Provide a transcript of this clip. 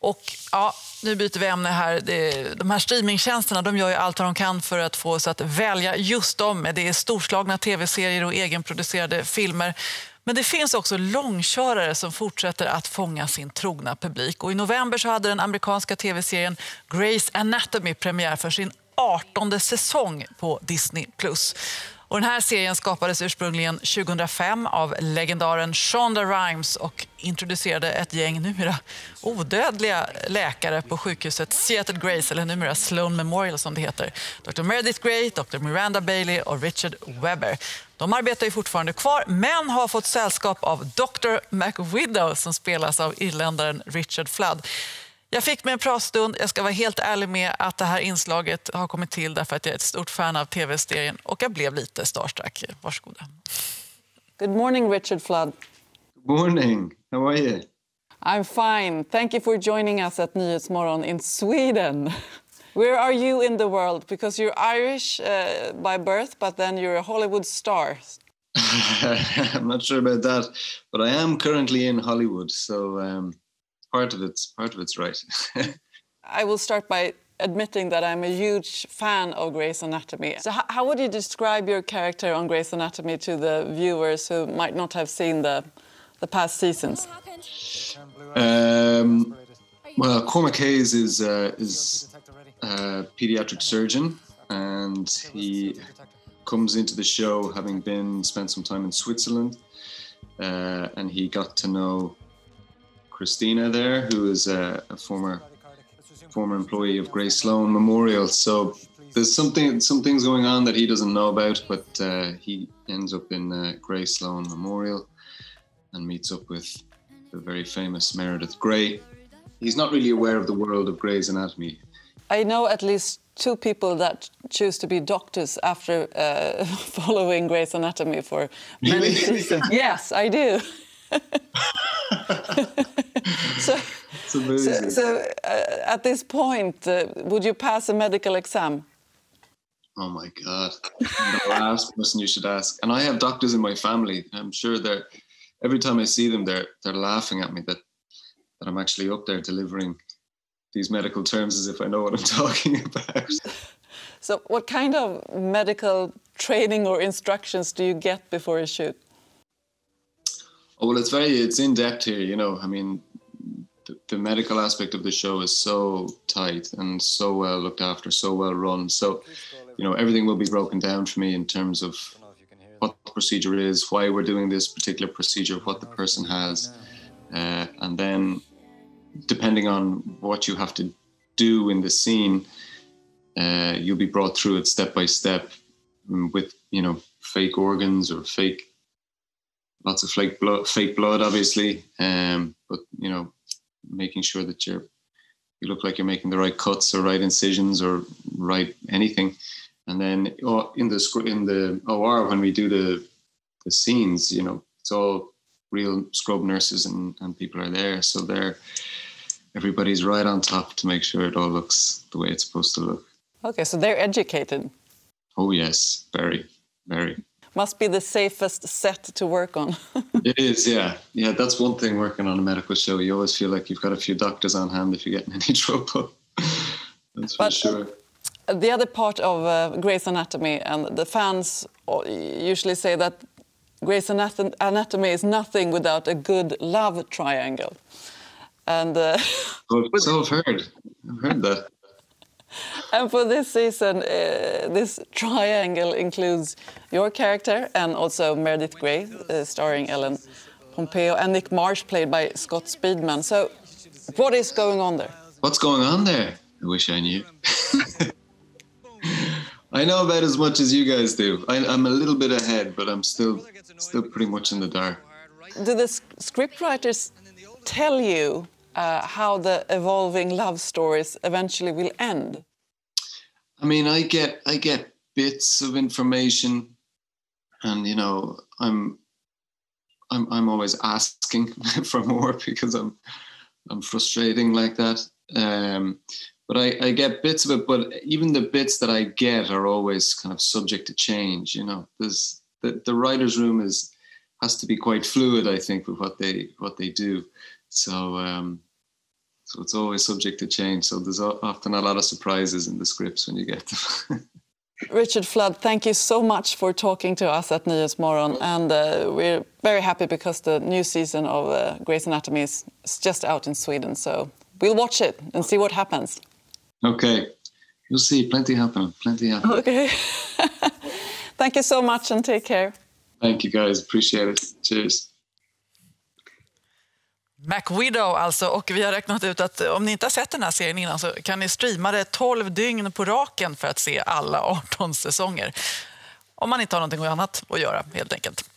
Och ja, nu byter vi ämne här. De här streamingtjänsterna, de gör ju allt vad de kan för att få oss att välja just dem. Det är storslagna tv-serier och egenproducerade filmer. Men det finns också långkörare som fortsätter att fånga sin trogna publik. Och i november så hade den amerikanska tv-serien Greys Anatomy premiär för sin 18:e säsong på Disney+. Och den här serien skapades ursprungligen 2005 av legendaren Shonda Rhimes och introducerade ett gäng numera odödliga läkare på sjukhuset Seattle Grays, eller numera Sloan Memorial som det heter. Dr Meredtih Gray, Dr Miranda Baily och Richard Webber. De arbetar ju fortfarande kvar, men har fått sällskap av Dr McWidow som spelas av irländaren Richard Flood. Jag fick med en pratstund. Jag ska vara helt ärlig med att det här inslaget har kommit till därför att jag är ett stort fan av tv-serien och jag blev lite starstruck. Varsågoda. Good morning, Richard Flood. Good morning. How are you? I'm fine. Thank you for joining us at Nyhetsmorgon in Sweden. Where are you in the world? Because you're Irish by birth, but then you're a Hollywood star. I'm not sure about that, but I am currently in Hollywood, so part of it's right. I will start by admitting that I'm a huge fan of Greys Anatomy. So how would you describe your character on Greys Anatomy to the viewers who might not have seen the past seasons? Well, Cormac Hayes is a pediatric surgeon, and he comes into the show having spent some time in Switzerland, and he got to know Christina there, who is a former employee of Grey Sloan Memorial. So there's some things going on that he doesn't know about, but he ends up in Grey Sloan Memorial and meets up with the very famous Meredtih Gray. He's not really aware of the world of Grey's Anatomy. I know at least 2 people that choose to be doctors after following Grey's Anatomy for many seasons. Yes, I do. So at this point, would you pass a medical exam? Oh my God, the last person you should ask. And I have doctors in my family. I'm sure every time I see them, they're laughing at me that I'm actually up there delivering these medical terms as if I know what I'm talking about. So what kind of medical training or instructions do you get before a shoot? Oh, well, it's in depth here, you know. I mean, the medical aspect of the show is so tight and so well looked after, so well run. So, you know, everything will be broken down for me in terms of what the procedure is, why we're doing this particular procedure, what the person has. And then, depending on what you have to do in the scene, you'll be brought through it step by step with, you know, fake organs or lots of fake blood, obviously. But, you know, making sure that you look like you're making the right cuts or right incisions or right anything. And then in the OR, when we do the scenes, you know, it's all real scrub nurses and people are there. So everybody's right on top to make sure it all looks the way it's supposed to look. Okay, so they're educated. Oh, yes, very, very. Must be the safest set to work on. It is, yeah. Yeah, that's one thing working on a medical show. You always feel like you've got a few doctors on hand if you get in any trouble. That's for sure. The other part of Grey's Anatomy, and the fans usually say that Grey's Anatomy is nothing without a good love triangle. And so I've heard that. And for this season, this triangle includes your character and also Meredtih Gray, starring Ellen Pompeo, and Nick Marsh, played by Scott Speedman. So what is going on there? What's going on there? I wish I knew. I know about as much as you guys do. I'm a little bit ahead, but I'm still pretty much in the dark. Do the scriptwriters tell you how the evolving love stories eventually will end? I mean, I get bits of information, and you know, I'm always asking for more because I'm frustrating like that. But I get bits of it, but even the bits that I get are always kind of subject to change. You know, there's the writer's room has to be quite fluid, I think, with what they do. So So it's always subject to change. So there's often a lot of surprises in the scripts when you get them. Richard Flood, thank you so much for talking to us at Nyhetsmorgon. And we're very happy because the new season of Greys Anatomy is just out in Sweden. So we'll watch it and see what happens. Okay. You'll see. Plenty happening. Okay. Thank you so much and take care. Thank you guys. Appreciate it. Cheers. McWidow alltså, och vi har räknat ut att om ni inte har sett den här serien innan så kan ni streama det 12 dygn på raken för att se alla 18 säsonger. Om man inte har någonting annat att göra helt enkelt.